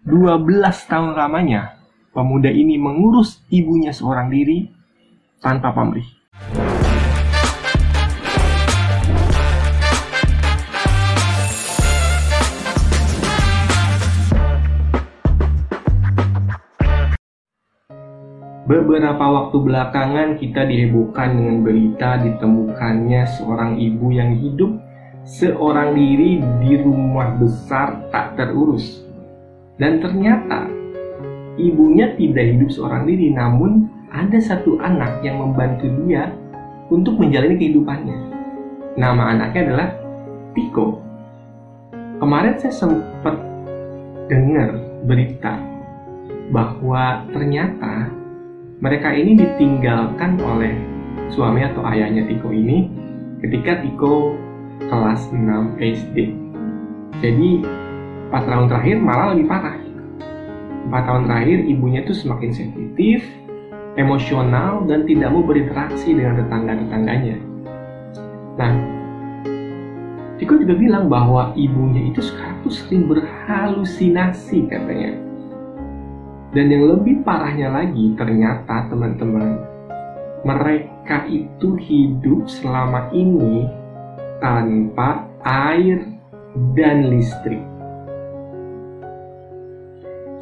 12 tahun lamanya, pemuda ini mengurus ibunya seorang diri tanpa pamrih. Beberapa waktu belakangan kita dihebohkan dengan berita ditemukannya seorang ibu yang hidup seorang diri di rumah besar tak terurus. Dan ternyata ibunya tidak hidup seorang diri, namun ada satu anak yang membantu dia untuk menjalani kehidupannya. Nama anaknya adalah Tiko. Kemarin saya sempat dengar berita bahwa ternyata mereka ini ditinggalkan oleh suami atau ayahnya Tiko ini ketika Tiko kelas 6 SD. Jadi 4 tahun terakhir malah lebih parah. 4 tahun terakhir ibunya tuh semakin sensitif, emosional, dan tidak mau berinteraksi dengan tetangga-tetangganya. Nah, Tiko juga bilang bahwa ibunya itu sekarang tuh sering berhalusinasi katanya. Dan yang lebih parahnya lagi, ternyata teman-teman, mereka itu hidup selama ini tanpa air dan listrik.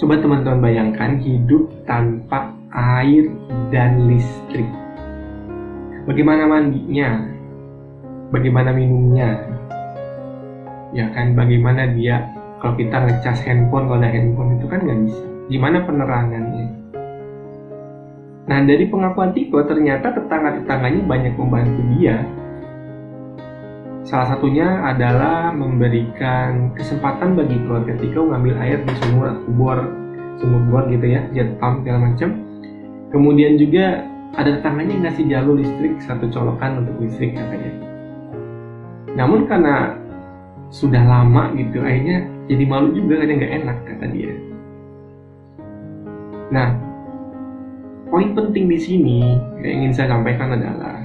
Coba teman-teman bayangkan hidup tanpa air dan listrik. Bagaimana mandinya? Bagaimana minumnya? Ya kan, bagaimana dia kalau kita ngecas handphone, kalau ada handphone itu kan nggak bisa. Gimana penerangannya? Nah, dari pengakuan Tiko, ternyata tetangga-tetangganya banyak membantu dia. Salah satunya adalah memberikan kesempatan bagi keluarga Tiko ngambil air di sumur bor gitu ya, jet pump segala macam. Kemudian juga ada tetangganya yang ngasih jalur listrik, satu colokan untuk listrik katanya. Namun karena sudah lama gitu, akhirnya jadi malu juga, kadang nggak enak kata dia. Nah, poin penting di sini yang ingin saya sampaikan adalah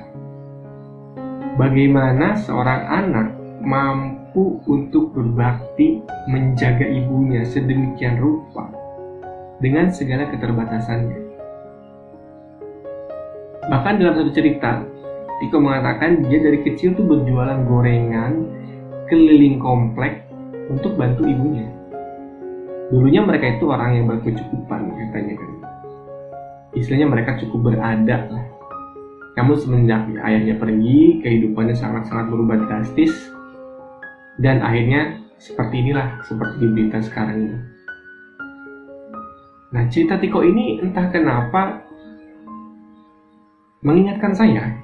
bagaimana seorang anak mampu untuk berbakti menjaga ibunya sedemikian rupa dengan segala keterbatasannya. Bahkan dalam satu cerita, Tiko mengatakan dia dari kecil tuh berjualan gorengan keliling komplek untuk bantu ibunya. Dulunya mereka itu orang yang berkecukupan katanya kan. Istilahnya mereka cukup berada lah. Namun semenjak ayahnya pergi, kehidupannya sangat-sangat berubah drastis. Dan akhirnya seperti inilah, seperti di berita sekarang ini. Nah, cerita Tiko ini entah kenapa mengingatkan saya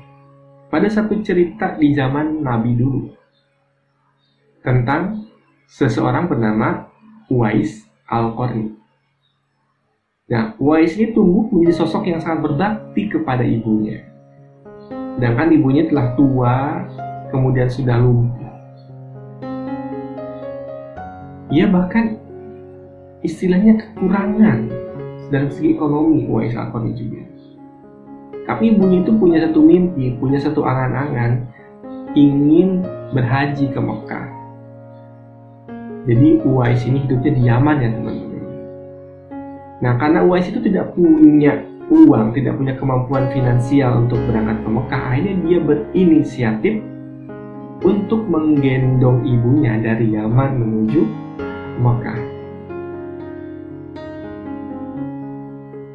pada satu cerita di zaman Nabi dulu. Tentang seseorang bernama Uwais Al-Qarni. Nah, Uwais ini tumbuh menjadi sosok yang sangat berbakti kepada ibunya. Sedangkan ibunya telah tua, kemudian sudah lumpuh. Ia bahkan istilahnya kekurangan dalam segi ekonomi, Uwais Al-Qarni juga. Tapi ibunya itu punya satu mimpi, punya satu angan-angan, ingin berhaji ke Mekah. Jadi Uwais ini hidupnya di Yaman ya teman-teman. Nah, karena Uwais itu tidak punya uang, tidak punya kemampuan finansial untuk berangkat ke Mekah, akhirnya dia berinisiatif untuk menggendong ibunya dari Yaman menuju Mekah.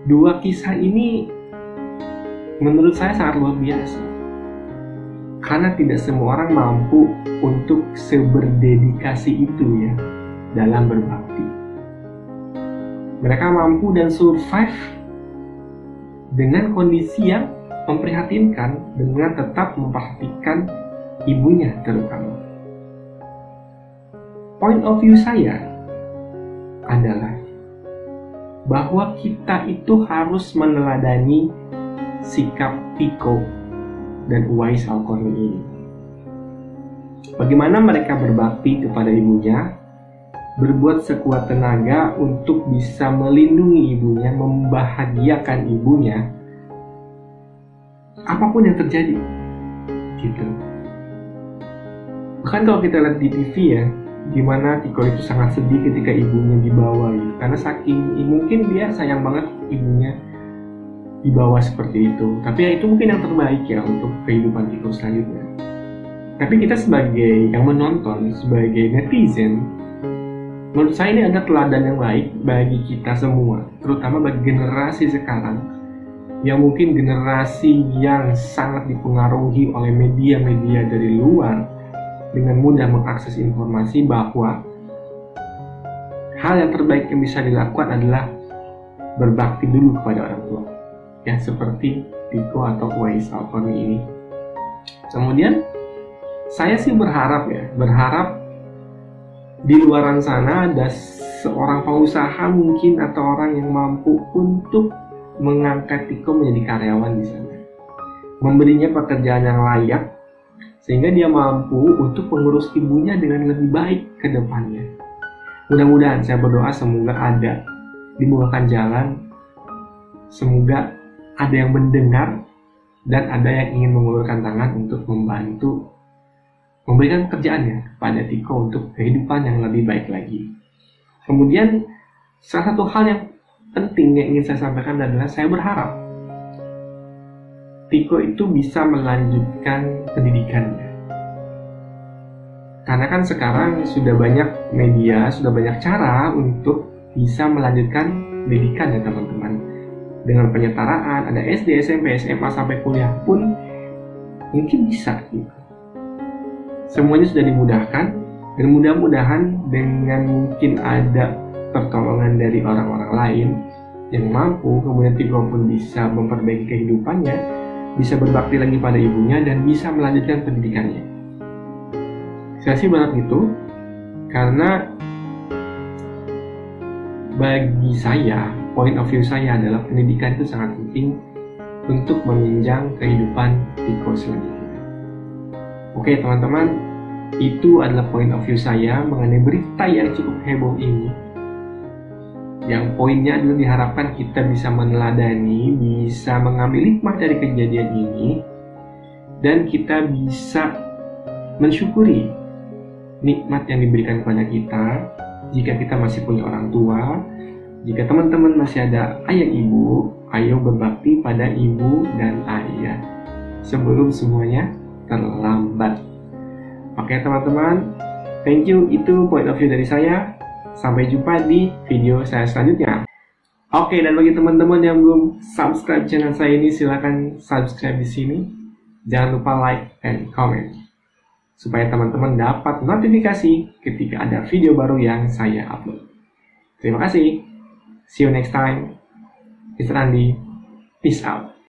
Dua kisah ini menurut saya sangat luar biasa. Karena tidak semua orang mampu untuk seberdedikasi itu ya dalam berbakti. Mereka mampu dan survive dengan kondisi yang memprihatinkan dengan tetap memperhatikan ibunya terutama. Point of view saya adalah bahwa kita itu harus meneladani sikap Tiko dan Uwais Al-Qarni ini. Bagaimana mereka berbakti kepada ibunya, berbuat sekuat tenaga untuk bisa melindungi ibunya, membahagiakan ibunya, apapun yang terjadi, gitu. Bahkan kalau kita lihat di TV ya, gimana Tiko itu sangat sedih ketika ibunya dibawa gitu. Karena saking mungkin dia sayang banget ibunya dibawa seperti itu. Tapi ya itu mungkin yang terbaik ya untuk kehidupan Tiko selanjutnya. Tapi kita sebagai yang menonton, sebagai netizen, menurut saya ini ada teladan yang baik bagi kita semua, terutama bagi generasi sekarang, yang mungkin generasi yang sangat dipengaruhi oleh media-media dari luar, dengan mudah mengakses informasi, bahwa hal yang terbaik yang bisa dilakukan adalah berbakti dulu kepada orang tua, ya seperti Tiko atau Uwais Al-Qarni ini. Kemudian saya sih berharap di luaran sana ada seorang pengusaha mungkin atau orang yang mampu untuk mengangkat Tiko menjadi karyawan di sana, memberinya pekerjaan yang layak sehingga dia mampu untuk mengurus ibunya dengan lebih baik ke depannya. Mudah-mudahan saya berdoa semoga ada dibukakan jalan, semoga ada yang mendengar dan ada yang ingin mengulurkan tangan untuk membantu memberikan pekerjaannya pada Tiko untuk kehidupan yang lebih baik lagi. Kemudian salah satu hal yang penting yang ingin saya sampaikan adalah saya berharap Tiko itu bisa melanjutkan pendidikannya. Karena kan sekarang sudah banyak media, sudah banyak cara untuk bisa melanjutkan pendidikan ya teman-teman. Dengan penyetaraan, ada SD, SMP, SMA sampai kuliah pun mungkin bisa gitu. Semuanya sudah dimudahkan, dan mudah-mudahan dengan mungkin ada pertolongan dari orang-orang lain yang mampu, kemudian Tiko pun bisa memperbaiki kehidupannya, bisa berbakti lagi pada ibunya, dan bisa melanjutkan pendidikannya. Saya sih berharap gitu, karena bagi saya, point of view saya adalah pendidikan itu sangat penting untuk menunjang kehidupan Tiko selanjutnya. Oke teman-teman, itu adalah point of view saya mengenai berita yang cukup heboh ini. Yang poinnya adalah diharapkan kita bisa meneladani, bisa mengambil hikmah dari kejadian ini, dan kita bisa mensyukuri nikmat yang diberikan kepada kita. Jika kita masih punya orang tua, jika teman-teman masih ada ayah ibu, ayo berbakti pada ibu dan ayah sebelum semuanya terlambat. Oke teman-teman, thank you, itu point of view dari saya. Sampai jumpa di video saya selanjutnya. Oke, dan bagi teman-teman yang belum subscribe channel saya ini, silahkan subscribe di sini. Jangan lupa like and comment supaya teman-teman dapat notifikasi ketika ada video baru yang saya upload. Terima kasih. See you next time. It's Randy. Peace out.